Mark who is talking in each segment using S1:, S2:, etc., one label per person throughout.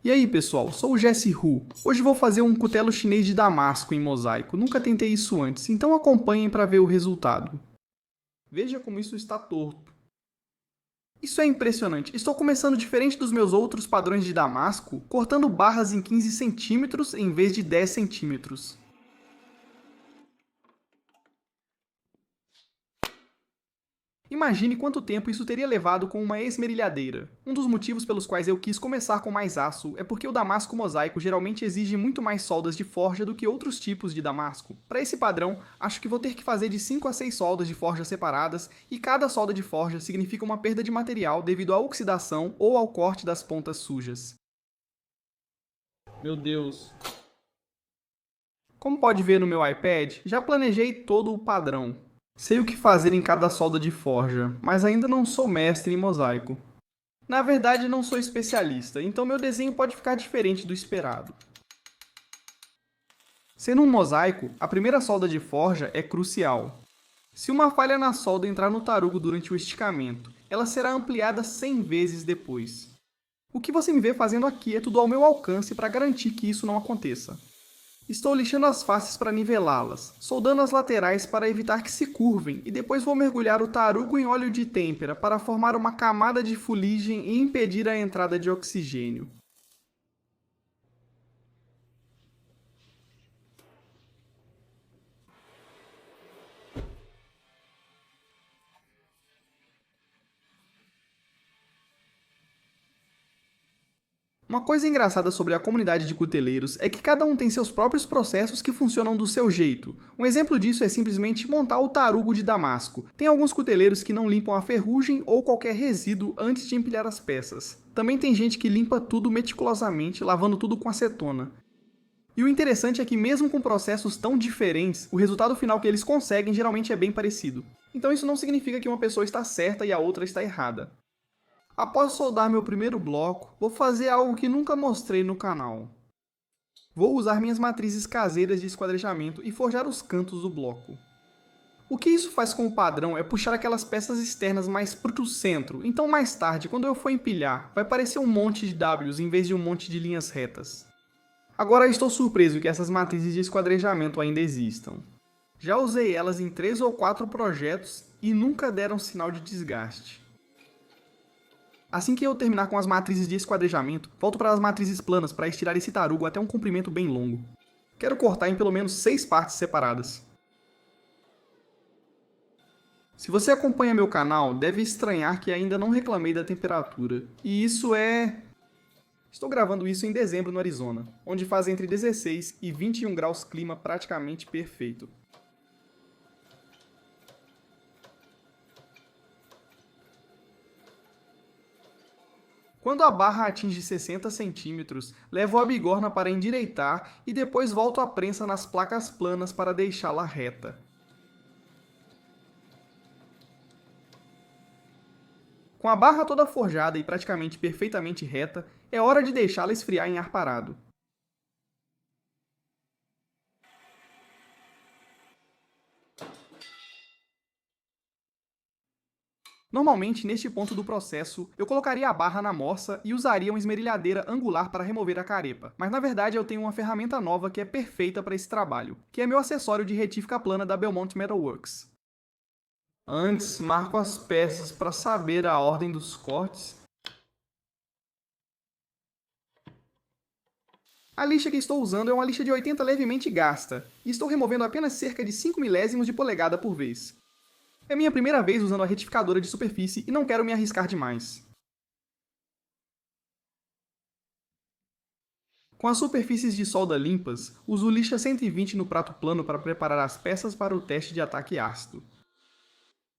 S1: E aí pessoal, sou o Jesse Hu. Hoje vou fazer um cutelo chinês de damasco em mosaico. Nunca tentei isso antes, então acompanhem para ver o resultado. Veja como isso está torto. Isso é impressionante. Estou começando diferente dos meus outros padrões de damasco, cortando barras em 15 centímetros em vez de 10 centímetros. Imagine quanto tempo isso teria levado com uma esmerilhadeira. Um dos motivos pelos quais eu quis começar com mais aço é porque o damasco mosaico geralmente exige muito mais soldas de forja do que outros tipos de damasco. Para esse padrão, acho que vou ter que fazer de 5 a 6 soldas de forja separadas, e cada solda de forja significa uma perda de material devido à oxidação ou ao corte das pontas sujas. Meu Deus. Como pode ver no meu iPad, já planejei todo o padrão. Sei o que fazer em cada solda de forja, mas ainda não sou mestre em mosaico. Na verdade, não sou especialista, então meu desenho pode ficar diferente do esperado. Sendo um mosaico, a primeira solda de forja é crucial. Se uma falha na solda entrar no tarugo durante o esticamento, ela será ampliada 100 vezes depois. O que você me vê fazendo aqui é tudo ao meu alcance para garantir que isso não aconteça. Estou lixando as faces para nivelá-las, soldando as laterais para evitar que se curvem, e depois vou mergulhar o tarugo em óleo de têmpera para formar uma camada de fuligem e impedir a entrada de oxigênio. Uma coisa engraçada sobre a comunidade de cuteleiros é que cada um tem seus próprios processos que funcionam do seu jeito. Um exemplo disso é simplesmente montar o tarugo de damasco. Tem alguns cuteleiros que não limpam a ferrugem ou qualquer resíduo antes de empilhar as peças. Também tem gente que limpa tudo meticulosamente, lavando tudo com acetona. E o interessante é que mesmo com processos tão diferentes, o resultado final que eles conseguem geralmente é bem parecido. Então isso não significa que uma pessoa está certa e a outra está errada. Após soldar meu primeiro bloco, vou fazer algo que nunca mostrei no canal. Vou usar minhas matrizes caseiras de esquadrejamento e forjar os cantos do bloco. O que isso faz com o padrão é puxar aquelas peças externas mais para o centro, então mais tarde, quando eu for empilhar, vai parecer um monte de Ws em vez de um monte de linhas retas. Agora estou surpreso que essas matrizes de esquadrejamento ainda existam. Já usei elas em 3 ou 4 projetos e nunca deram sinal de desgaste. Assim que eu terminar com as matrizes de esquadrejamento, volto para as matrizes planas para estirar esse tarugo até um comprimento bem longo. Quero cortar em pelo menos 6 partes separadas. Se você acompanha meu canal, deve estranhar que ainda não reclamei da temperatura. E isso é... Estou gravando isso em dezembro no Arizona, onde faz entre 16 e 21 graus clima praticamente perfeito. Quando a barra atinge 60 centímetros, levo a bigorna para endireitar e depois volto a prensa nas placas planas para deixá-la reta. Com a barra toda forjada e praticamente perfeitamente reta, é hora de deixá-la esfriar em ar parado. Normalmente, neste ponto do processo, eu colocaria a barra na morsa e usaria uma esmerilhadeira angular para remover a carepa, mas na verdade eu tenho uma ferramenta nova que é perfeita para esse trabalho, que é meu acessório de retífica plana da Belmont Metal Works. Antes, marco as peças para saber a ordem dos cortes. A lixa que estou usando é uma lixa de 80 levemente gasta, e estou removendo apenas cerca de 5 milésimos de polegada por vez. É minha primeira vez usando a retificadora de superfície e não quero me arriscar demais. Com as superfícies de solda limpas, uso lixa 120 no prato plano para preparar as peças para o teste de ataque ácido.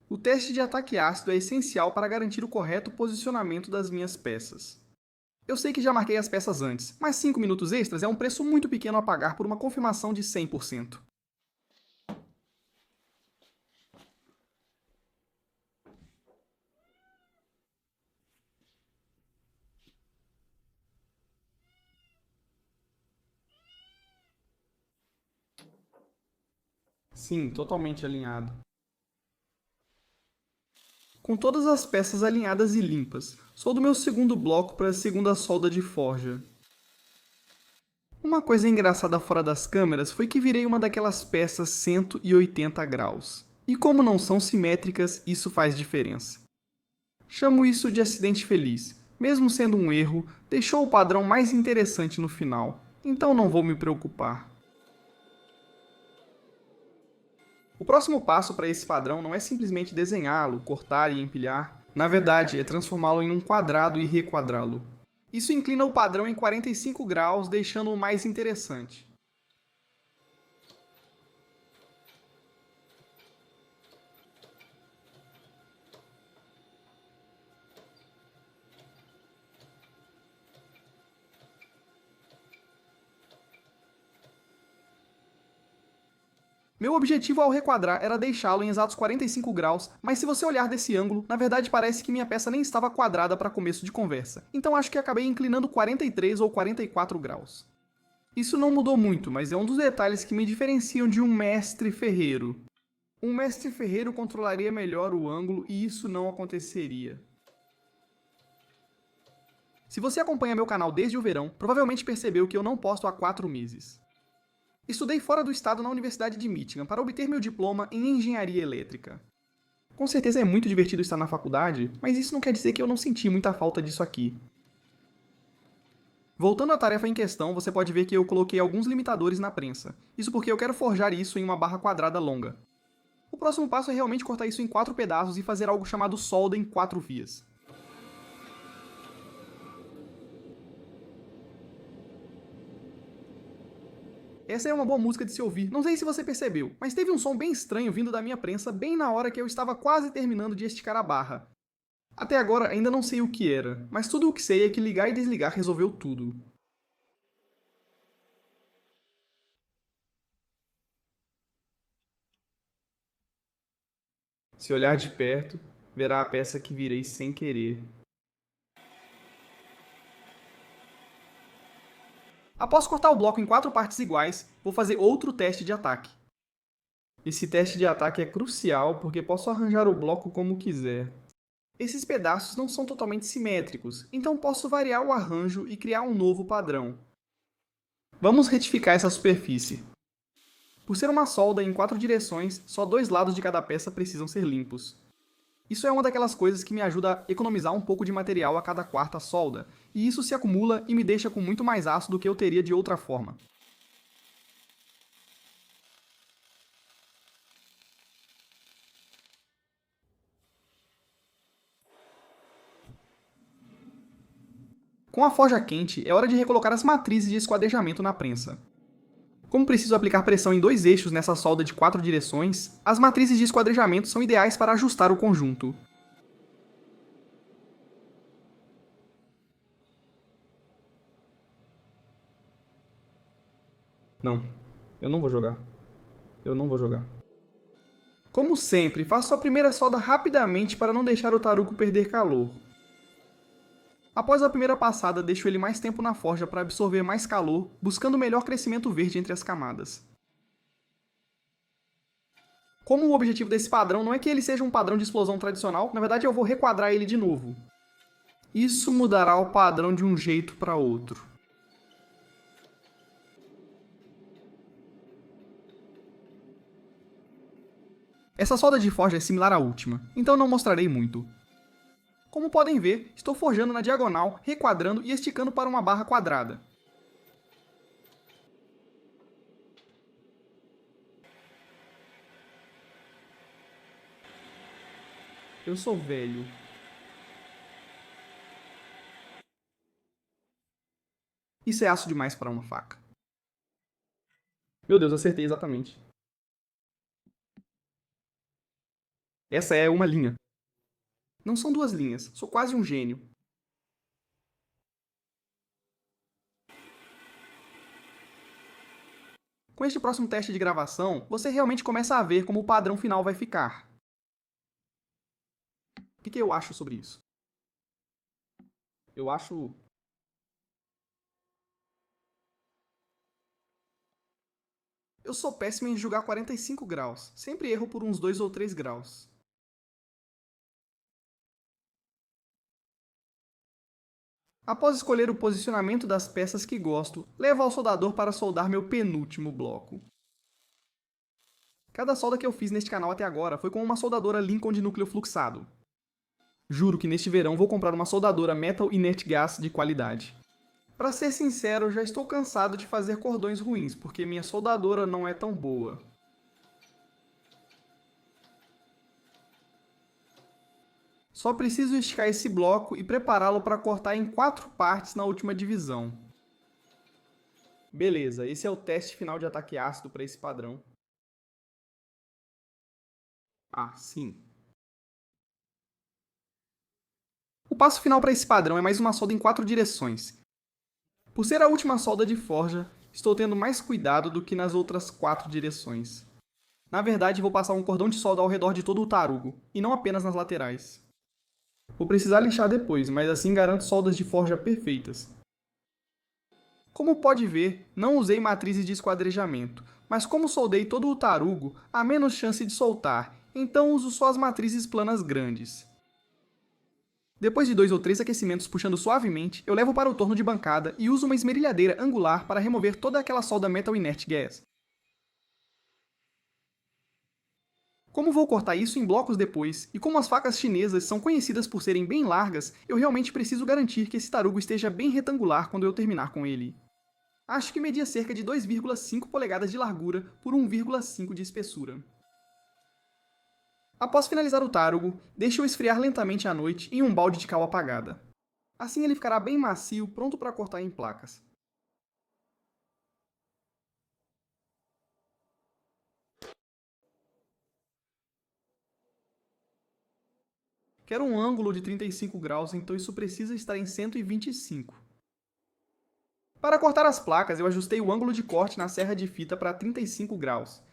S1: O teste de ataque ácido é essencial para garantir o correto posicionamento das minhas peças. Eu sei que já marquei as peças antes, mas 5 minutos extras é um preço muito pequeno a pagar por uma confirmação de 100%. Sim, totalmente alinhado. Com todas as peças alinhadas e limpas, soldo meu segundo bloco para a segunda solda de forja. Uma coisa engraçada fora das câmeras foi que virei uma daquelas peças 180 graus. E como não são simétricas, isso faz diferença. Chamo isso de acidente feliz. Mesmo sendo um erro, deixou o padrão mais interessante no final. Então não vou me preocupar. O próximo passo para esse padrão não é simplesmente desenhá-lo, cortar e empilhar. Na verdade, é transformá-lo em um quadrado e requadrá-lo. Isso inclina o padrão em 45 graus, deixando-o mais interessante. Meu objetivo ao requadrar era deixá-lo em exatos 45 graus, mas se você olhar desse ângulo, na verdade parece que minha peça nem estava quadrada para começo de conversa. Então acho que acabei inclinando 43 ou 44 graus. Isso não mudou muito, mas é um dos detalhes que me diferenciam de um mestre ferreiro. Um mestre ferreiro controlaria melhor o ângulo e isso não aconteceria. Se você acompanha meu canal desde o verão, provavelmente percebeu que eu não posto há 4 meses. Estudei fora do estado na Universidade de Michigan para obter meu diploma em Engenharia Elétrica. Com certeza é muito divertido estar na faculdade, mas isso não quer dizer que eu não senti muita falta disso aqui. Voltando à tarefa em questão, você pode ver que eu coloquei alguns limitadores na prensa. Isso porque eu quero forjar isso em uma barra quadrada longa. O próximo passo é realmente cortar isso em 4 pedaços e fazer algo chamado solda em 4 vias. Essa é uma boa música de se ouvir, não sei se você percebeu, mas teve um som bem estranho vindo da minha prensa bem na hora que eu estava quase terminando de esticar a barra. Até agora ainda não sei o que era, mas tudo o que sei é que ligar e desligar resolveu tudo. Se olhar de perto, verá a peça que virei sem querer. Após cortar o bloco em 4 partes iguais, vou fazer outro teste de ataque. Esse teste de ataque é crucial porque posso arranjar o bloco como quiser. Esses pedaços não são totalmente simétricos, então posso variar o arranjo e criar um novo padrão. Vamos retificar essa superfície. Por ser uma solda em 4 direções, só 2 lados de cada peça precisam ser limpos. Isso é uma daquelas coisas que me ajuda a economizar um pouco de material a cada quarta solda, e isso se acumula e me deixa com muito mais aço do que eu teria de outra forma. Com a forja quente, é hora de recolocar as matrizes de esquadrejamento na prensa. Como preciso aplicar pressão em 2 eixos nessa solda de 4 direções, as matrizes de esquadrejamento são ideais para ajustar o conjunto. Não, eu não vou jogar. Eu não vou jogar. Como sempre, faço a primeira solda rapidamente para não deixar o tarugo perder calor. Após a primeira passada, deixo ele mais tempo na forja para absorver mais calor, buscando melhor crescimento verde entre as camadas. Como o objetivo desse padrão não é que ele seja um padrão de explosão tradicional, na verdade eu vou requadrar ele de novo. Isso mudará o padrão de um jeito para outro. Essa solda de forja é similar à última, então não mostrarei muito. Como podem ver, estou forjando na diagonal, requadrando e esticando para uma barra quadrada. Eu sou velho. Isso é aço demais para uma faca. Meu Deus, acertei exatamente. Essa é uma linha. Não são 2 linhas, sou quase um gênio. Com este próximo teste de gravação, você realmente começa a ver como o padrão final vai ficar. O que eu acho sobre isso? Eu acho... Eu sou péssimo em julgar 45 graus. Sempre erro por uns 2 ou 3 graus. Após escolher o posicionamento das peças que gosto, levo ao soldador para soldar meu penúltimo bloco. Cada solda que eu fiz neste canal até agora foi com uma soldadora Lincoln de núcleo fluxado. Juro que neste verão vou comprar uma soldadora Metal Inert Gas de qualidade. Pra ser sincero, já estou cansado de fazer cordões ruins, porque minha soldadora não é tão boa. Só preciso esticar esse bloco e prepará-lo para cortar em 4 partes na última divisão. Beleza, esse é o teste final de ataque ácido para esse padrão. Ah, sim. O passo final para esse padrão é mais uma solda em 4 direções. Por ser a última solda de forja, estou tendo mais cuidado do que nas outras 4 direções. Na verdade, vou passar um cordão de solda ao redor de todo o tarugo, e não apenas nas laterais. Vou precisar lixar depois, mas assim garanto soldas de forja perfeitas. Como pode ver, não usei matrizes de esquadrejamento, mas como soldei todo o tarugo, há menos chance de soltar, então uso só as matrizes planas grandes. Depois de 2 ou 3 aquecimentos puxando suavemente, eu levo para o torno de bancada e uso uma esmerilhadeira angular para remover toda aquela solda Metal Inert Gas. Como vou cortar isso em blocos depois, e como as facas chinesas são conhecidas por serem bem largas, eu realmente preciso garantir que esse tarugo esteja bem retangular quando eu terminar com ele. Acho que media cerca de 2,5 polegadas de largura por 1,5 de espessura. Após finalizar o tarugo, deixe-o esfriar lentamente à noite em um balde de cal apagada. Assim ele ficará bem macio, pronto para cortar em placas. Quero um ângulo de 35 graus, então isso precisa estar em 125. Para cortar as placas, eu ajustei o ângulo de corte na serra de fita para 35 graus.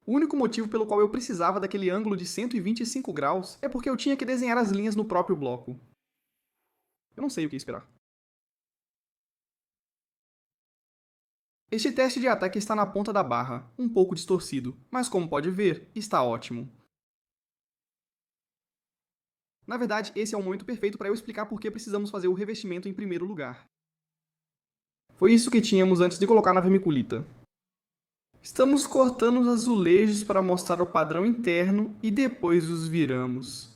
S1: O único motivo pelo qual eu precisava daquele ângulo de 125 graus é porque eu tinha que desenhar as linhas no próprio bloco. Eu não sei o que esperar. Este teste de ataque está na ponta da barra, um pouco distorcido, mas como pode ver, está ótimo. Na verdade, esse é o momento perfeito para eu explicar por que precisamos fazer o revestimento em primeiro lugar. Foi isso que tínhamos antes de colocar na vermiculita. Estamos cortando os azulejos para mostrar o padrão interno e depois os viramos.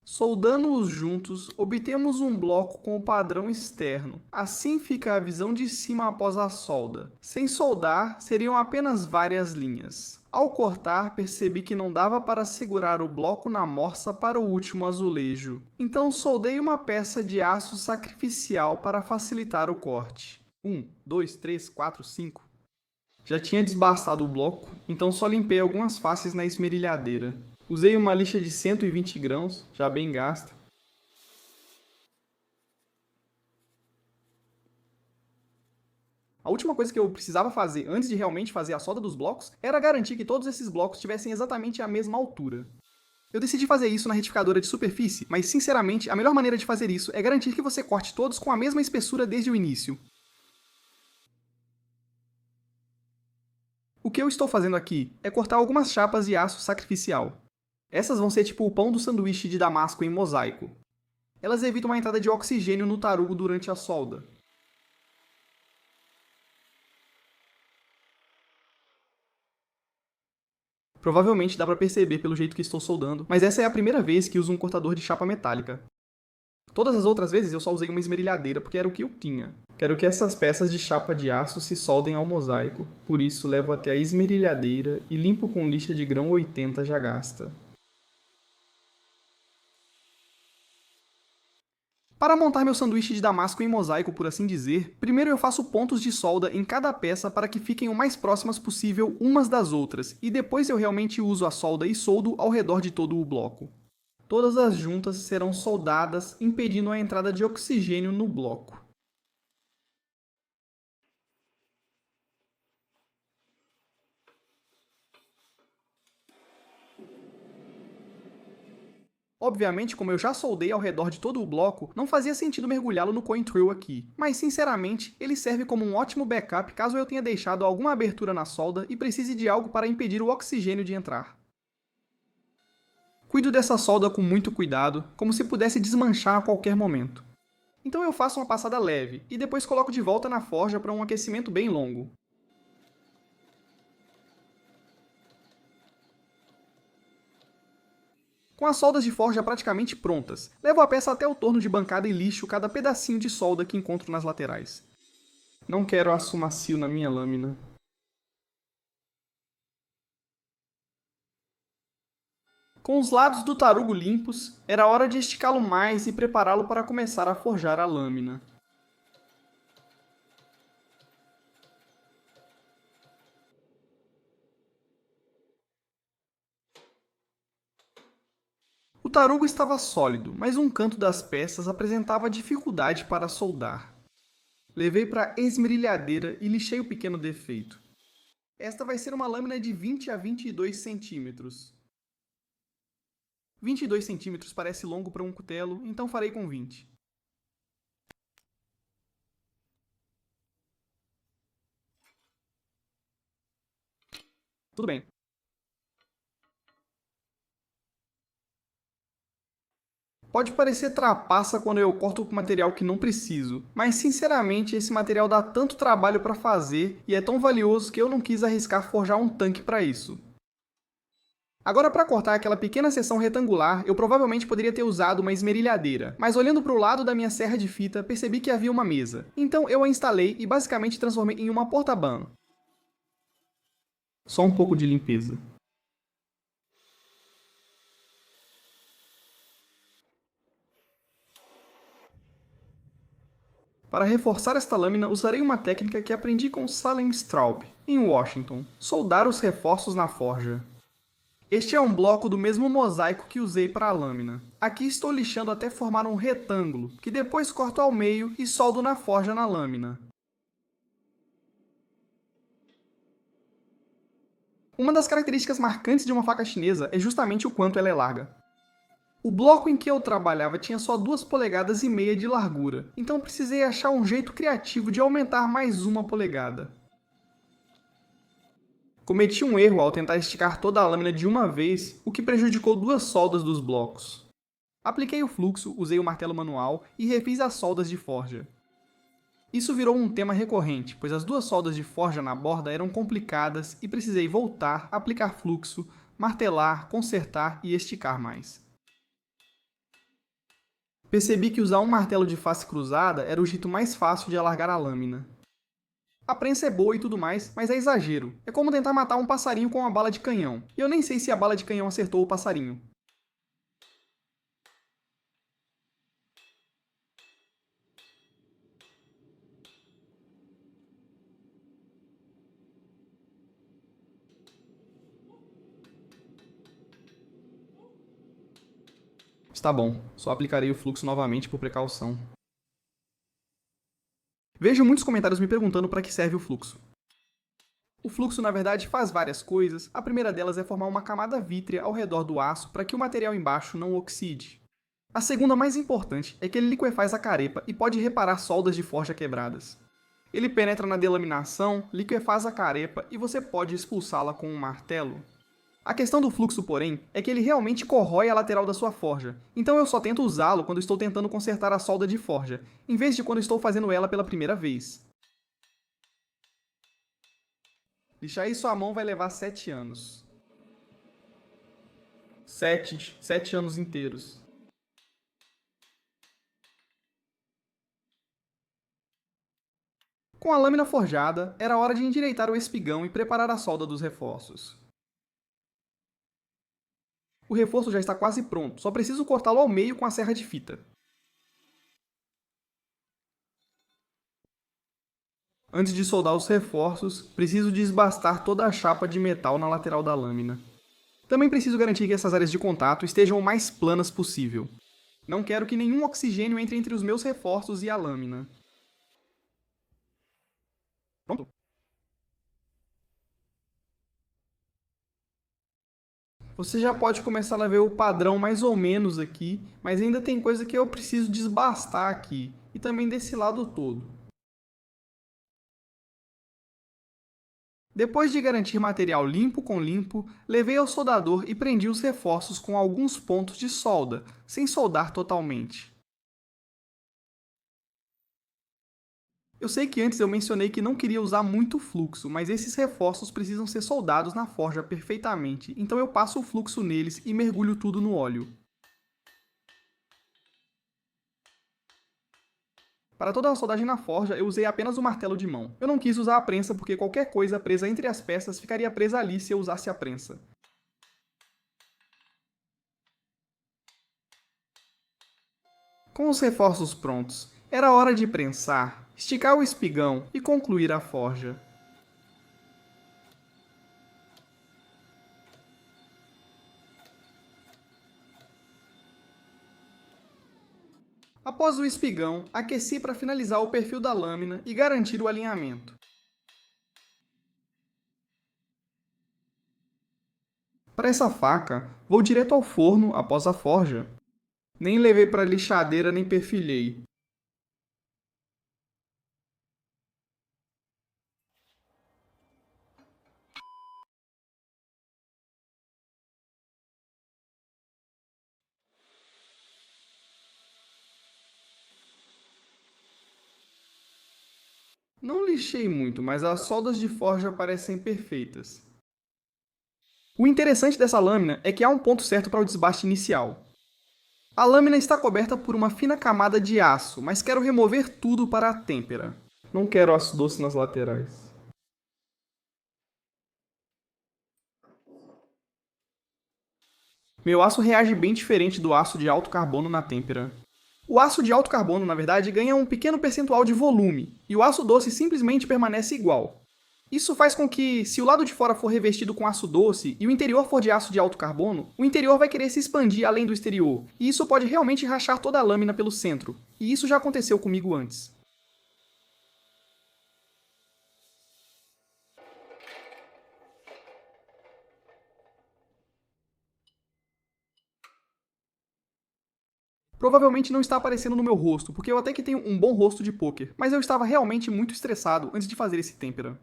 S1: Soldando-os juntos, obtemos um bloco com o padrão externo. Assim fica a visão de cima após a solda. Sem soldar, seriam apenas várias linhas. Ao cortar, percebi que não dava para segurar o bloco na morsa para o último azulejo. Então soldei uma peça de aço sacrificial para facilitar o corte. 1, 2, 3, 4, 5. Já tinha desbastado o bloco, então só limpei algumas faces na esmerilhadeira. Usei uma lixa de 120 grãos, já bem gasta. A última coisa que eu precisava fazer antes de realmente fazer a solda dos blocos era garantir que todos esses blocos tivessem exatamente a mesma altura. Eu decidi fazer isso na retificadora de superfície, mas sinceramente a melhor maneira de fazer isso é garantir que você corte todos com a mesma espessura desde o início. O que eu estou fazendo aqui é cortar algumas chapas de aço sacrificial. Essas vão ser tipo o pão do sanduíche de damasco em mosaico. Elas evitam a entrada de oxigênio no tarugo durante a solda. Provavelmente dá para perceber pelo jeito que estou soldando, mas essa é a primeira vez que uso um cortador de chapa metálica. Todas as outras vezes eu só usei uma esmerilhadeira porque era o que eu tinha. Quero que essas peças de chapa de aço se soldem ao mosaico, por isso levo até a esmerilhadeira e limpo com lixa de grão 80 já gasta. Para montar meu sanduíche de damasco em mosaico, por assim dizer, primeiro eu faço pontos de solda em cada peça para que fiquem o mais próximas possível umas das outras, e depois eu realmente uso a solda e soldo ao redor de todo o bloco. Todas as juntas serão soldadas, impedindo a entrada de oxigênio no bloco. Obviamente, como eu já soldei ao redor de todo o bloco, não fazia sentido mergulhá-lo no coin drill aqui, mas sinceramente, ele serve como um ótimo backup caso eu tenha deixado alguma abertura na solda e precise de algo para impedir o oxigênio de entrar. Cuido dessa solda com muito cuidado, como se pudesse desmanchar a qualquer momento. Então eu faço uma passada leve, e depois coloco de volta na forja para um aquecimento bem longo. Com as soldas de forja praticamente prontas, levo a peça até o torno de bancada e lixo cada pedacinho de solda que encontro nas laterais. Não quero aço macio na minha lâmina. Com os lados do tarugo limpos, era hora de esticá-lo mais e prepará-lo para começar a forjar a lâmina. O tarugo estava sólido, mas um canto das peças apresentava dificuldade para soldar. Levei para a esmerilhadeira e lixei o pequeno defeito. Esta vai ser uma lâmina de 20 a 22 centímetros. 22 centímetros parece longo para um cutelo, então farei com 20. Tudo bem. Pode parecer trapaça quando eu corto com material que não preciso, mas sinceramente esse material dá tanto trabalho para fazer e é tão valioso que eu não quis arriscar forjar um tanque para isso. Agora, para cortar aquela pequena seção retangular, eu provavelmente poderia ter usado uma esmerilhadeira, mas olhando para o lado da minha serra de fita, percebi que havia uma mesa. Então eu a instalei e basicamente transformei em uma porta-ban. Só um pouco de limpeza. Para reforçar esta lâmina, usarei uma técnica que aprendi com Salem Straub, em Washington: soldar os reforços na forja. Este é um bloco do mesmo mosaico que usei para a lâmina. Aqui estou lixando até formar um retângulo, que depois corto ao meio e soldo na forja na lâmina. Uma das características marcantes de uma faca chinesa é justamente o quanto ela é larga. O bloco em que eu trabalhava tinha só 2,5 polegadas de largura, então precisei achar um jeito criativo de aumentar mais 1 polegada. Cometi um erro ao tentar esticar toda a lâmina de uma vez, o que prejudicou 2 soldas dos blocos. Apliquei o fluxo, usei o martelo manual e refiz as soldas de forja. Isso virou um tema recorrente, pois as 2 soldas de forja na borda eram complicadas e precisei voltar, aplicar fluxo, martelar, consertar e esticar mais. Percebi que usar um martelo de face cruzada era o jeito mais fácil de alargar a lâmina. A prensa é boa e tudo mais, mas é exagero. É como tentar matar um passarinho com uma bala de canhão. E eu nem sei se a bala de canhão acertou o passarinho. Está bom, só aplicarei o fluxo novamente por precaução. Vejo muitos comentários me perguntando para que serve o fluxo. O fluxo, na verdade, faz várias coisas. A primeira delas é formar uma camada vítrea ao redor do aço para que o material embaixo não oxide. A segunda, mais importante, é que ele liquefaz a carepa e pode reparar soldas de forja quebradas. Ele penetra na delaminação, liquefaz a carepa e você pode expulsá-la com um martelo. A questão do fluxo, porém, é que ele realmente corrói a lateral da sua forja, então eu só tento usá-lo quando estou tentando consertar a solda de forja, em vez de quando estou fazendo ela pela primeira vez. Lixar isso à mão vai levar 7 anos. 7 anos inteiros. Com a lâmina forjada, era hora de endireitar o espigão e preparar a solda dos reforços. O reforço já está quase pronto, só preciso cortá-lo ao meio com a serra de fita. Antes de soldar os reforços, preciso desbastar toda a chapa de metal na lateral da lâmina. Também preciso garantir que essas áreas de contato estejam o mais planas possível. Não quero que nenhum oxigênio entre os meus reforços e a lâmina. Pronto. Você já pode começar a ver o padrão mais ou menos aqui, mas ainda tem coisa que eu preciso desbastar aqui, e também desse lado todo. Depois de garantir material limpo com limpo, levei ao soldador e prendi os reforços com alguns pontos de solda, sem soldar totalmente. Eu sei que antes eu mencionei que não queria usar muito fluxo, mas esses reforços precisam ser soldados na forja perfeitamente, então eu passo o fluxo neles e mergulho tudo no óleo. Para toda a soldagem na forja, eu usei apenas o martelo de mão. Eu não quis usar a prensa porque qualquer coisa presa entre as peças ficaria presa ali se eu usasse a prensa. Com os reforços prontos, era hora de prensar, esticar o espigão e concluir a forja. Após o espigão, aqueci para finalizar o perfil da lâmina e garantir o alinhamento. Para essa faca, vou direto ao forno após a forja. Nem levei para lixadeira nem perfilhei. Não lixei muito, mas as soldas de forja parecem perfeitas. O interessante dessa lâmina é que há um ponto certo para o desbaste inicial. A lâmina está coberta por uma fina camada de aço, mas quero remover tudo para a têmpera. Não quero aço doce nas laterais. Meu aço reage bem diferente do aço de alto carbono na têmpera. O aço de alto carbono, na verdade, ganha um pequeno percentual de volume, e o aço doce simplesmente permanece igual. Isso faz com que, se o lado de fora for revestido com aço doce e o interior for de aço de alto carbono, o interior vai querer se expandir além do exterior, e isso pode realmente rachar toda a lâmina pelo centro, e isso já aconteceu comigo antes. Provavelmente não está aparecendo no meu rosto, porque eu até que tenho um bom rosto de poker, mas eu estava realmente muito estressado antes de fazer esse têmpera.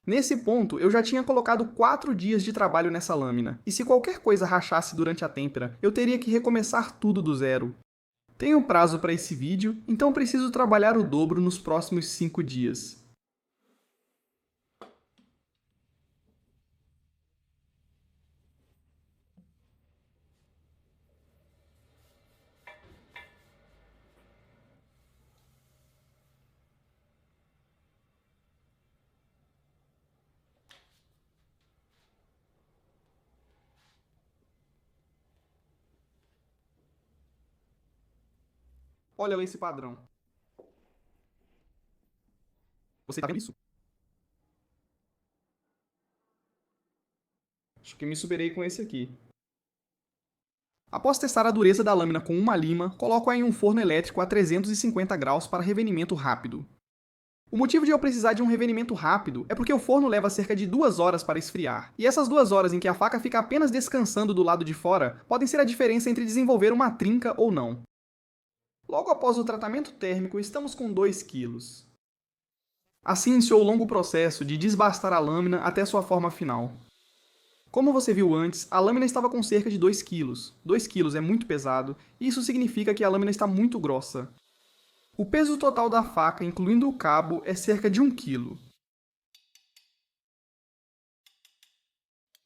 S1: Nesse ponto, eu já tinha colocado 4 dias de trabalho nessa lâmina, e se qualquer coisa rachasse durante a têmpera, eu teria que recomeçar tudo do zero. Tenho prazo para esse vídeo, então preciso trabalhar o dobro nos próximos 5 dias. Olha esse padrão. Você tá vendo isso? Acho que me superei com esse aqui. Após testar a dureza da lâmina com uma lima, coloco-a em um forno elétrico a 350 graus para revenimento rápido. O motivo de eu precisar de um revenimento rápido é porque o forno leva cerca de 2 horas para esfriar, e essas 2 horas em que a faca fica apenas descansando do lado de fora podem ser a diferença entre desenvolver uma trinca ou não. Logo após o tratamento térmico, estamos com 2 kg. Assim iniciou o longo processo de desbastar a lâmina até sua forma final. Como você viu antes, a lâmina estava com cerca de 2 kg. 2 kg é muito pesado, e isso significa que a lâmina está muito grossa. O peso total da faca, incluindo o cabo, é cerca de 1 kg.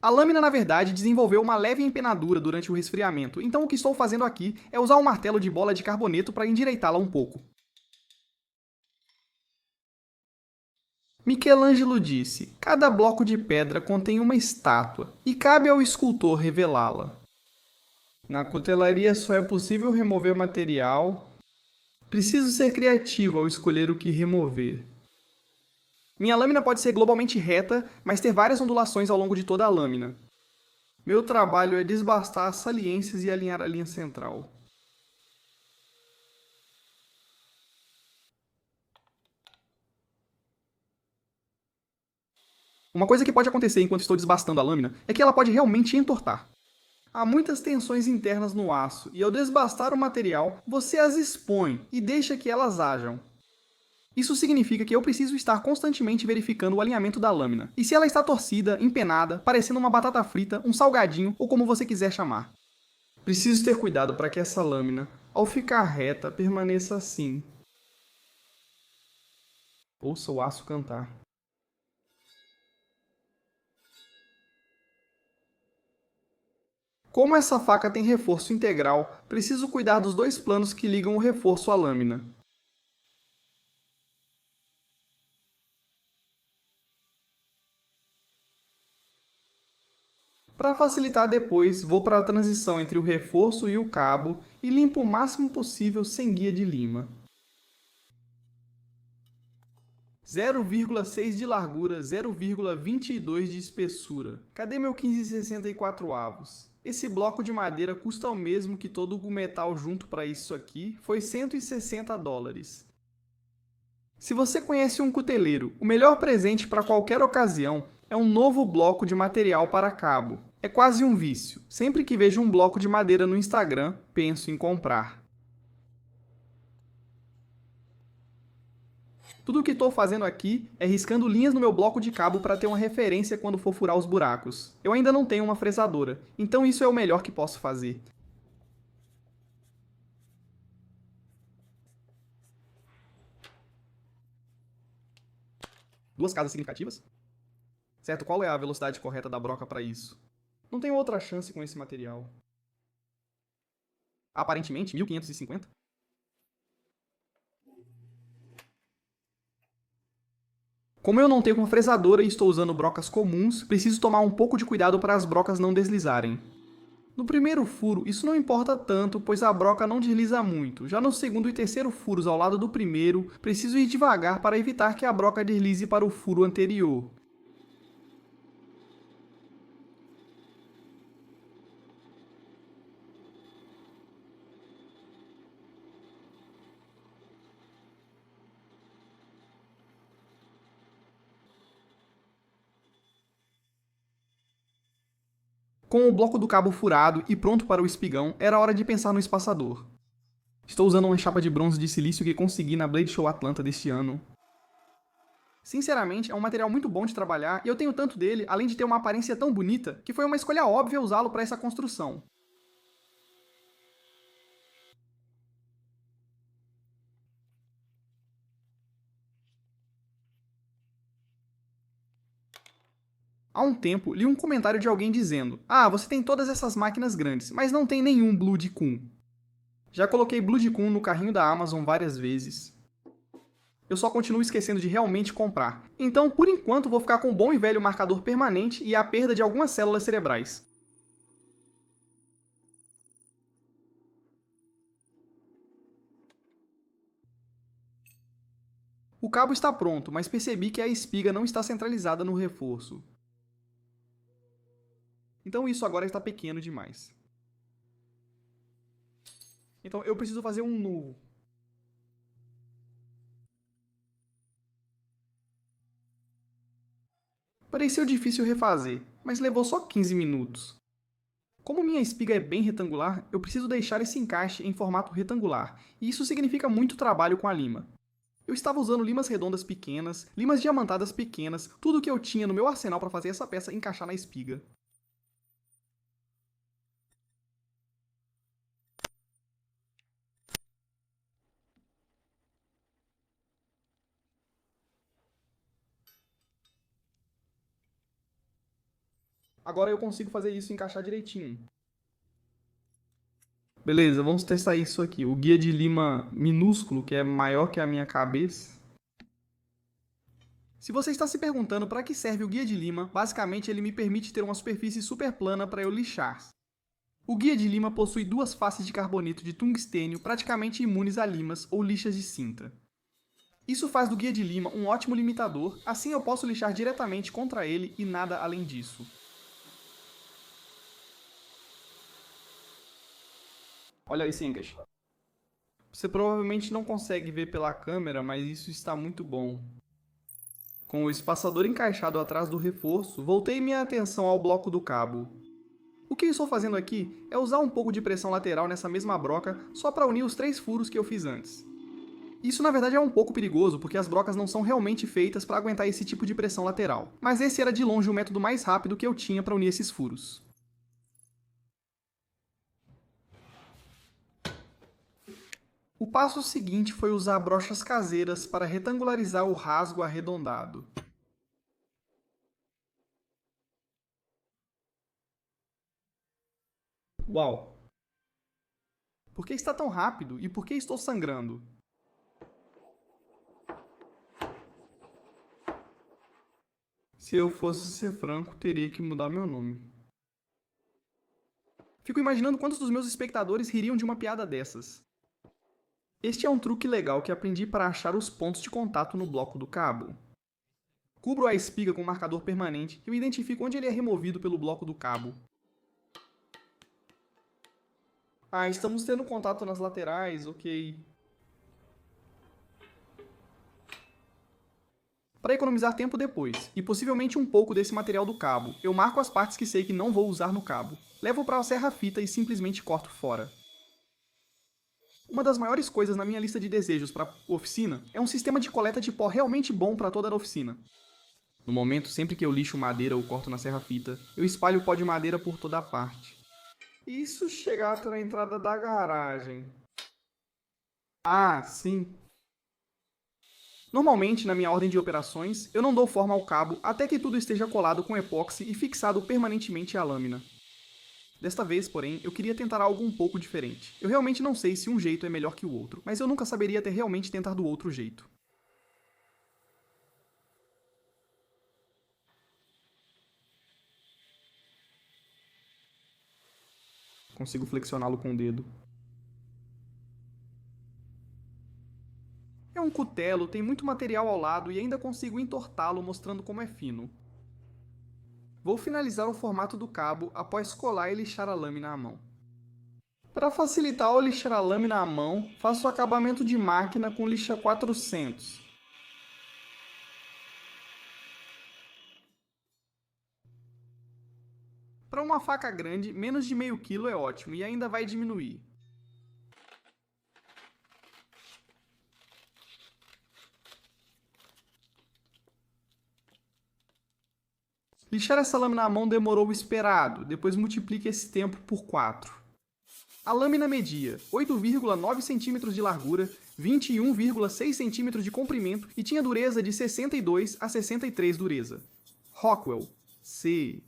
S1: A lâmina, na verdade, desenvolveu uma leve empenadura durante o resfriamento, então o que estou fazendo aqui é usar um martelo de bola de carboneto para endireitá-la um pouco. Michelangelo disse: cada bloco de pedra contém uma estátua, e cabe ao escultor revelá-la. Na cutelaria só é possível remover material. Preciso ser criativo ao escolher o que remover. Minha lâmina pode ser globalmente reta, mas ter várias ondulações ao longo de toda a lâmina. Meu trabalho é desbastar as saliências e alinhar a linha central. Uma coisa que pode acontecer enquanto estou desbastando a lâmina é que ela pode realmente entortar. Há muitas tensões internas no aço, e ao desbastar o material, você as expõe e deixa que elas ajam. Isso significa que eu preciso estar constantemente verificando o alinhamento da lâmina, e se ela está torcida, empenada, parecendo uma batata frita, um salgadinho ou como você quiser chamar. Preciso ter cuidado para que essa lâmina, ao ficar reta, permaneça assim. Ouça o aço cantar. Como essa faca tem reforço integral, preciso cuidar dos dois planos que ligam o reforço à lâmina. Para facilitar depois, vou para a transição entre o reforço e o cabo e limpo o máximo possível sem guia de lima. 0,6 de largura, 0,22 de espessura. Cadê meu 15/64 avos? Esse bloco de madeira custa o mesmo que todo o metal junto para isso aqui, foi $160. Se você conhece um cuteleiro, o melhor presente para qualquer ocasião é um novo bloco de material para cabo. É quase um vício. Sempre que vejo um bloco de madeira no Instagram, penso em comprar. Tudo o que estou fazendo aqui é riscando linhas no meu bloco de cabo para ter uma referência quando for furar os buracos. Eu ainda não tenho uma fresadora, então isso é o melhor que posso fazer. Duas casas significativas? Certo, qual é a velocidade correta da broca para isso? Não tenho outra chance com esse material. Aparentemente, 1550? Como eu não tenho uma fresadora e estou usando brocas comuns, preciso tomar um pouco de cuidado para as brocas não deslizarem. No primeiro furo, isso não importa tanto, pois a broca não desliza muito. Já no segundo e terceiro furos ao lado do primeiro, preciso ir devagar para evitar que a broca deslize para o furo anterior. Com o bloco do cabo furado e pronto para o espigão, era hora de pensar no espaçador. Estou usando uma chapa de bronze de silício que consegui na Blade Show Atlanta deste ano. Sinceramente, é um material muito bom de trabalhar e eu tenho tanto dele, além de ter uma aparência tão bonita, que foi uma escolha óbvia usá-lo para essa construção. Há um tempo, li um comentário de alguém dizendo: "Ah, você tem todas essas máquinas grandes, mas não tem nenhum Blood Kun." Já coloquei Blood Kun no carrinho da Amazon várias vezes. Eu só continuo esquecendo de realmente comprar. Então, por enquanto, vou ficar com o bom e velho marcador permanente e a perda de algumas células cerebrais. O cabo está pronto, mas percebi que a espiga não está centralizada no reforço. Então isso agora está pequeno demais. Então eu preciso fazer um novo. Pareceu difícil refazer, mas levou só 15 minutos. Como minha espiga é bem retangular, eu preciso deixar esse encaixe em formato retangular, e isso significa muito trabalho com a lima. Eu estava usando limas redondas pequenas, limas diamantadas pequenas, tudo o que eu tinha no meu arsenal para fazer essa peça encaixar na espiga. Agora eu consigo fazer isso encaixar direitinho. Beleza, vamos testar isso aqui. O guia de lima minúsculo, que é maior que a minha cabeça. Se você está se perguntando para que serve o guia de lima, basicamente ele me permite ter uma superfície super plana para eu lixar. O guia de lima possui duas faces de carboneto de tungstênio praticamente imunes a limas ou lixas de cinta. Isso faz do guia de lima um ótimo limitador, assim eu posso lixar diretamente contra ele e nada além disso. Olha esse encaixe. Você provavelmente não consegue ver pela câmera, mas isso está muito bom. Com o espaçador encaixado atrás do reforço, voltei minha atenção ao bloco do cabo. O que eu estou fazendo aqui é usar um pouco de pressão lateral nessa mesma broca só para unir os 3 furos que eu fiz antes. Isso na verdade é um pouco perigoso, porque as brocas não são realmente feitas para aguentar esse tipo de pressão lateral. Mas esse era de longe o método mais rápido que eu tinha para unir esses furos. O O passo seguinte foi usar brochas caseiras para retangularizar o rasgo arredondado. Uau! Por que está tão rápido e por que estou sangrando? Se eu fosse ser franco, teria que mudar meu nome. Fico imaginando quantos dos meus espectadores ririam de uma piada dessas. Este é um truque legal que aprendi para achar os pontos de contato no bloco do cabo. Cubro a espiga com um marcador permanente e eu identifico onde ele é removido pelo bloco do cabo. Ah, estamos tendo contato nas laterais, ok. Para economizar tempo depois, e possivelmente um pouco desse material do cabo, eu marco as partes que sei que não vou usar no cabo, levo para a serra-fita e simplesmente corto fora. Uma das maiores coisas na minha lista de desejos para a oficina é um sistema de coleta de pó realmente bom para toda a oficina. No momento, sempre que eu lixo madeira ou corto na serra-fita, eu espalho o pó de madeira por toda a parte. E isso chegar até na entrada da garagem? Ah, sim. Normalmente, na minha ordem de operações, eu não dou forma ao cabo até que tudo esteja colado com epóxi e fixado permanentemente à lâmina. Desta vez, porém, eu queria tentar algo um pouco diferente. Eu realmente não sei se um jeito é melhor que o outro, mas eu nunca saberia até realmente tentar do outro jeito. Consigo flexioná-lo com o dedo. É um cutelo, tem muito material ao lado e ainda consigo entortá-lo mostrando como é fino. Vou finalizar o formato do cabo após colar e lixar a lâmina à mão. Para facilitar ao lixar a lâmina à mão, faço o acabamento de máquina com lixa 400. Para uma faca grande, menos de meio quilo é ótimo e ainda vai diminuir. Lixar essa lâmina à mão demorou o esperado, depois multiplique esse tempo por 4. A lâmina media 8,9 cm de largura, 21,6 cm de comprimento e tinha dureza de 62 a 63 dureza. Rockwell, C.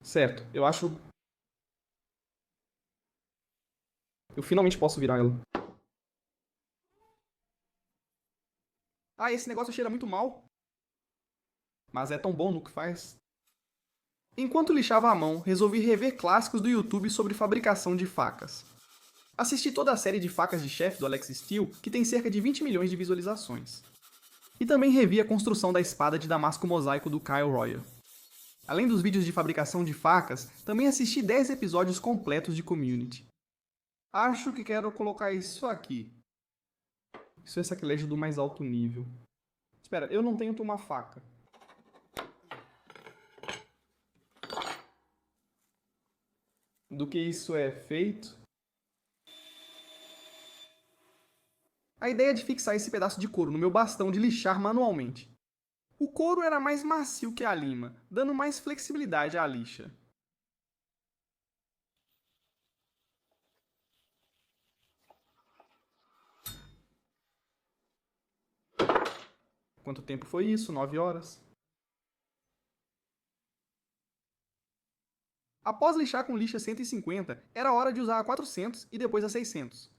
S1: Certo, eu acho... Eu finalmente posso virar ela. Ah, esse negócio cheira muito mal. Mas é tão bom no que faz. Enquanto lixava a mão, resolvi rever clássicos do YouTube sobre fabricação de facas. Assisti toda a série de facas de chefe do Alex Steel, que tem cerca de 20 milhões de visualizações. E também revi a construção da espada de damasco mosaico do Kyle Royer. Além dos vídeos de fabricação de facas, também assisti 10 episódios completos de Community. Acho que quero colocar isso aqui. Isso é sacrilégio do mais alto nível. Espera, eu não tenho uma faca. Do que isso é feito? A ideia de fixar esse pedaço de couro no meu bastão de lixar manualmente. O couro era mais macio que a lima, dando mais flexibilidade à lixa. Quanto tempo foi isso? 9 horas. Após lixar com lixa 150, era hora de usar a 400 e depois a 600.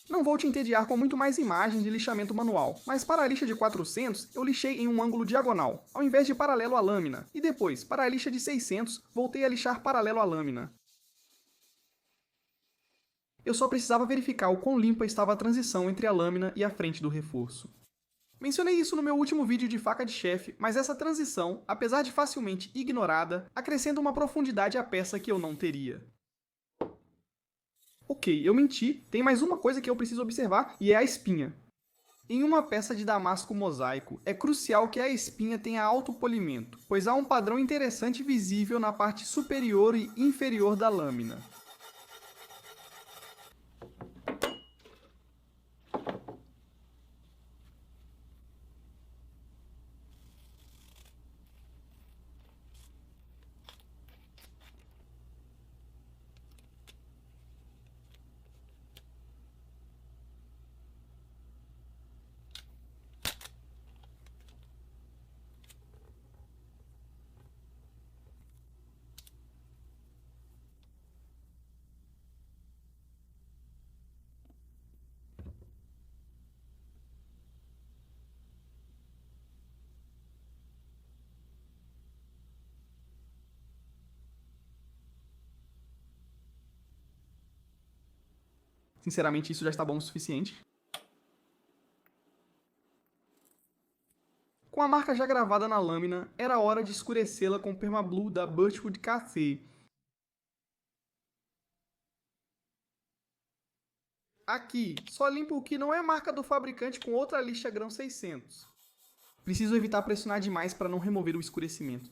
S1: Não vou te entediar com muito mais imagens de lixamento manual, mas para a lixa de 400 eu lixei em um ângulo diagonal, ao invés de paralelo à lâmina, e depois, para a lixa de 600, voltei a lixar paralelo à lâmina. Eu só precisava verificar o quão limpa estava a transição entre a lâmina e a frente do reforço. Mencionei isso no meu último vídeo de faca de chefe, mas essa transição, apesar de facilmente ignorada, acrescenta uma profundidade à peça que eu não teria. Ok, eu menti, tem mais uma coisa que eu preciso observar, e é a espinha. Em uma peça de damasco mosaico, é crucial que a espinha tenha alto polimento, pois há um padrão interessante visível na parte superior e inferior da lâmina. Sinceramente, isso já está bom o suficiente. Com a marca já gravada na lâmina, era hora de escurecê-la com Permablue da Birchwood Cathay. Aqui, só limpo o que não é marca do fabricante com outra lixa grão 600. Preciso evitar pressionar demais para não remover o escurecimento.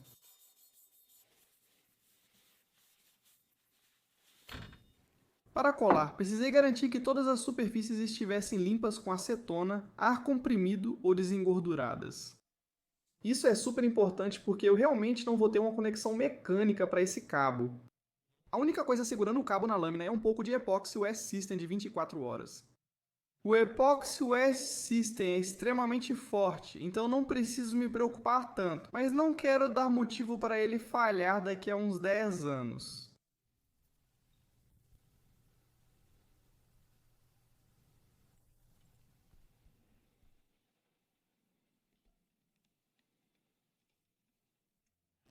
S1: Para colar, precisei garantir que todas as superfícies estivessem limpas com acetona, ar comprimido ou desengorduradas. Isso é super importante porque eu realmente não vou ter uma conexão mecânica para esse cabo. A única coisa segurando o cabo na lâmina é um pouco de Epoxy US System de 24 horas. O Epoxy US System é extremamente forte, então não preciso me preocupar tanto, mas não quero dar motivo para ele falhar daqui a uns 10 anos.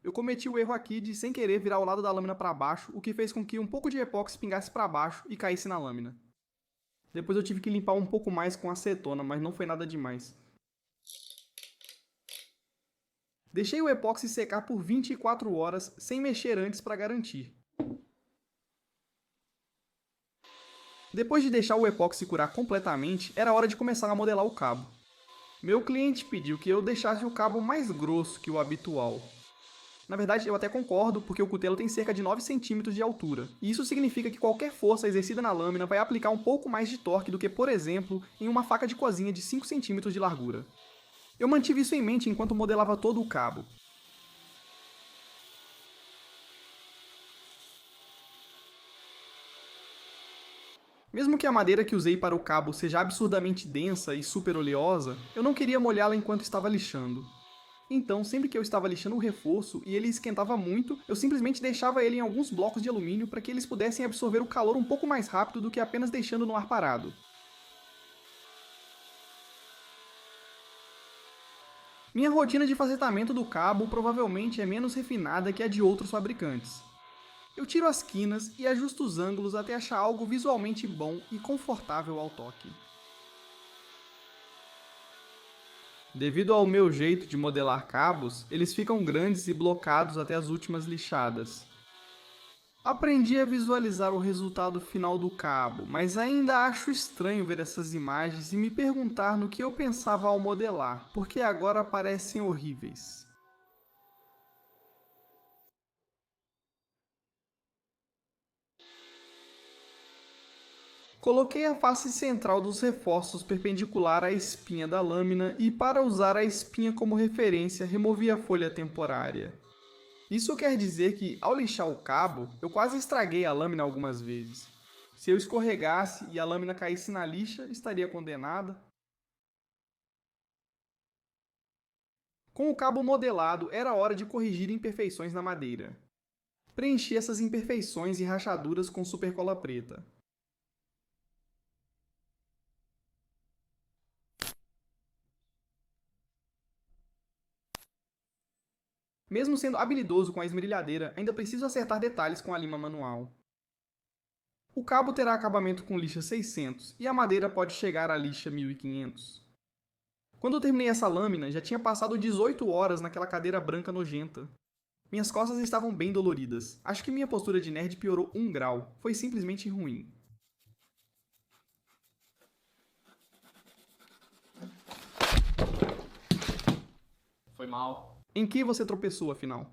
S1: Eu cometi o erro aqui de, sem querer, virar o lado da lâmina para baixo, o que fez com que um pouco de epóxi pingasse para baixo e caísse na lâmina. Depois eu tive que limpar um pouco mais com acetona, mas não foi nada demais. Deixei o epóxi secar por 24 horas, sem mexer antes para garantir. Depois de deixar o epóxi curar completamente, era hora de começar a modelar o cabo. Meu cliente pediu que eu deixasse o cabo mais grosso que o habitual. Na verdade, eu até concordo, porque o cutelo tem cerca de 9 centímetros de altura, e isso significa que qualquer força exercida na lâmina vai aplicar um pouco mais de torque do que, por exemplo, em uma faca de cozinha de 5 centímetros de largura. Eu mantive isso em mente enquanto modelava todo o cabo. Mesmo que a madeira que usei para o cabo seja absurdamente densa e super oleosa, eu não queria molhá-la enquanto estava lixando. Então, sempre que eu estava lixando o reforço e ele esquentava muito, eu simplesmente deixava ele em alguns blocos de alumínio para que eles pudessem absorver o calor um pouco mais rápido do que apenas deixando no ar parado. Minha rotina de facetamento do cabo provavelmente é menos refinada que a de outros fabricantes. Eu tiro as quinas e ajusto os ângulos até achar algo visualmente bom e confortável ao toque. Devido ao meu jeito de modelar cabos, eles ficam grandes e blocados até as últimas lixadas. Aprendi a visualizar o resultado final do cabo, mas ainda acho estranho ver essas imagens e me perguntar no que eu pensava ao modelar, porque agora parecem horríveis. Coloquei a face central dos reforços perpendicular à espinha da lâmina e, para usar a espinha como referência, removi a folha temporária. Isso quer dizer que, ao lixar o cabo, eu quase estraguei a lâmina algumas vezes. Se eu escorregasse e a lâmina caísse na lixa, estaria condenada. Com o cabo modelado, era hora de corrigir imperfeições na madeira. Preenchi essas imperfeições e rachaduras com supercola preta. Mesmo sendo habilidoso com a esmerilhadeira, ainda preciso acertar detalhes com a lima manual. O cabo terá acabamento com lixa 600 e a madeira pode chegar a lixa 1500. Quando eu terminei essa lâmina, já tinha passado 18 horas naquela cadeira branca nojenta. Minhas costas estavam bem doloridas. Acho que minha postura de nerd piorou 1 grau. Foi simplesmente ruim.
S2: Foi mal.
S1: Em que você tropeçou, afinal?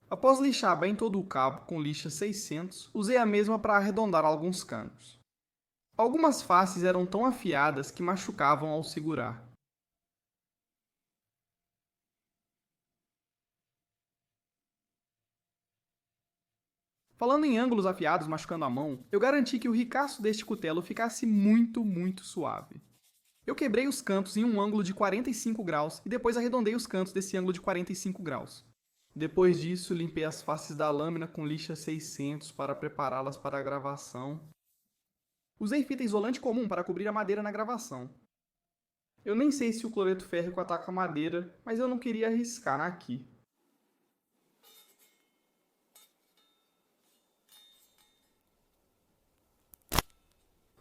S1: Após lixar bem todo o cabo com lixa 600, usei a mesma para arredondar alguns canos. Algumas faces eram tão afiadas que machucavam ao segurar. Falando em ângulos afiados machucando a mão, eu garanti que o ricaço deste cutelo ficasse muito suave. Eu quebrei os cantos em um ângulo de 45 graus e depois arredondei os cantos desse ângulo de 45 graus. Depois disso, limpei as faces da lâmina com lixa 600 para prepará-las para a gravação. Usei fita isolante comum para cobrir a madeira na gravação. Eu nem sei se o cloreto férrico ataca a madeira, mas eu não queria arriscar aqui.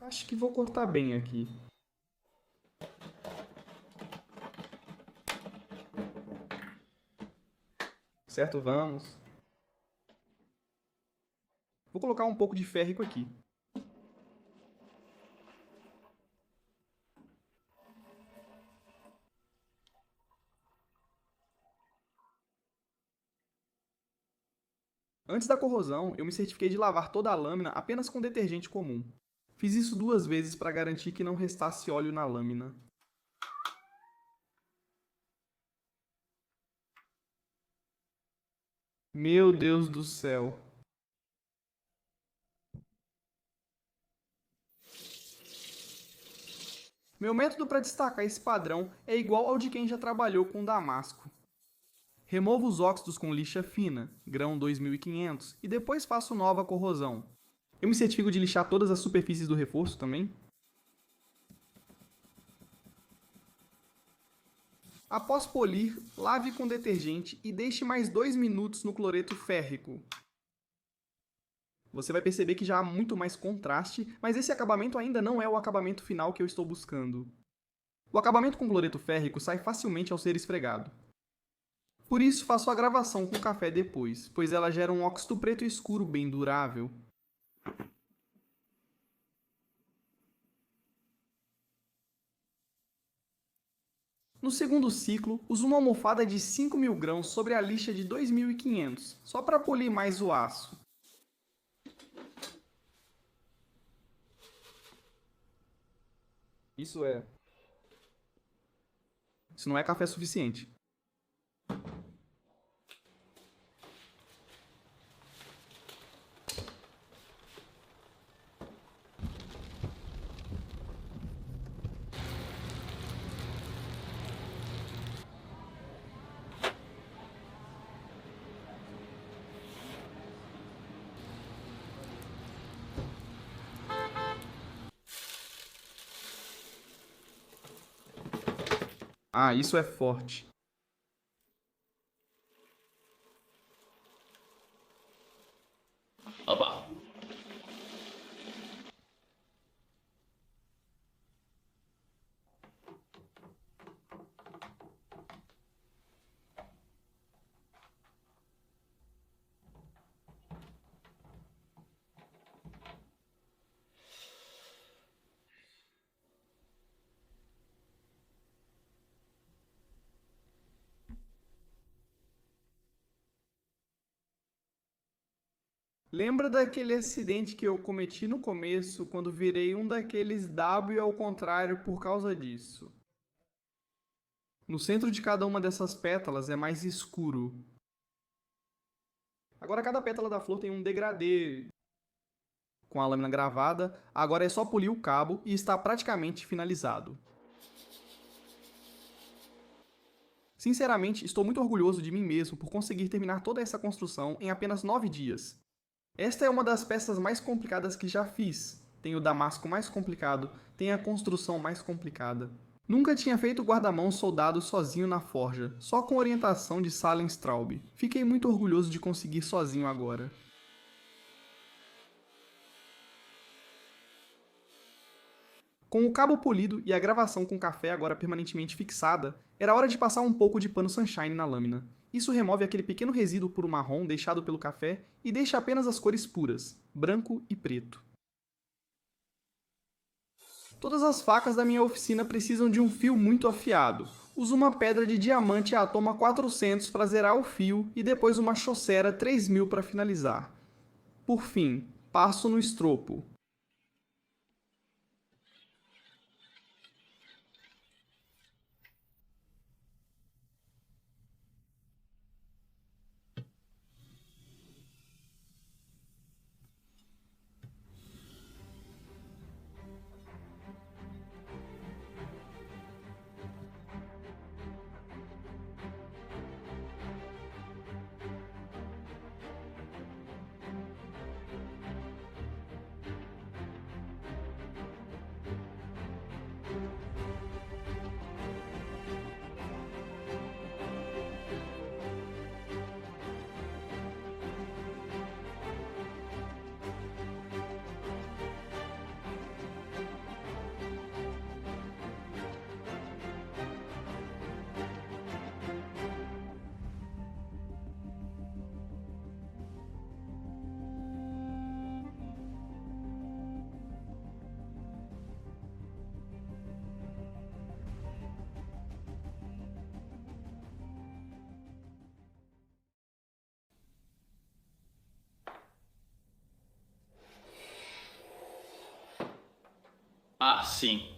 S1: Acho que vou cortar bem aqui. Certo, vamos. Vou colocar um pouco de férrico aqui. Antes da corrosão, eu me certifiquei de lavar toda a lâmina apenas com detergente comum. Fiz isso 2 vezes para garantir que não restasse óleo na lâmina. Meu Deus do céu. Meu método para destacar esse padrão é igual ao de quem já trabalhou com damasco. Removo os óxidos com lixa fina, grão 2500, e depois faço nova corrosão. Eu me certifico de lixar todas as superfícies do reforço também. Após polir, lave com detergente e deixe mais 2 minutos no cloreto férrico. Você vai perceber que já há muito mais contraste, mas esse acabamento ainda não é o acabamento final que eu estou buscando. O acabamento com cloreto férrico sai facilmente ao ser esfregado. Por isso faço a gravação com café depois, pois ela gera um óxido preto escuro bem durável. No segundo ciclo, uso uma almofada de 5.000 grãos sobre a lixa de 2.500, só para polir mais o aço. Isso não é café suficiente. Ah, isso é forte.
S2: Opa!
S1: Lembra daquele acidente que eu cometi no começo, quando virei um daqueles W ao contrário por causa disso? No centro de cada uma dessas pétalas é mais escuro. Agora cada pétala da flor tem um degradê com a lâmina gravada, agora é só polir o cabo e está praticamente finalizado. Sinceramente, estou muito orgulhoso de mim mesmo por conseguir terminar toda essa construção em apenas 9 dias. Esta é uma das peças mais complicadas que já fiz. Tem o damasco mais complicado, tem a construção mais complicada. Nunca tinha feito guarda-mão soldado sozinho na forja, só com orientação de Salem Straub. Fiquei muito orgulhoso de conseguir sozinho agora. Com o cabo polido e a gravação com café agora permanentemente fixada, era hora de passar um pouco de pano sunshine na lâmina. Isso remove aquele pequeno resíduo puro marrom deixado pelo café e deixa apenas as cores puras, branco e preto. Todas as facas da minha oficina precisam de um fio muito afiado. Uso uma pedra de diamante Atoma 400 para zerar o fio e depois uma Chaucera 3000 para finalizar. Por fim, passo no estropo.
S2: Ah, sim.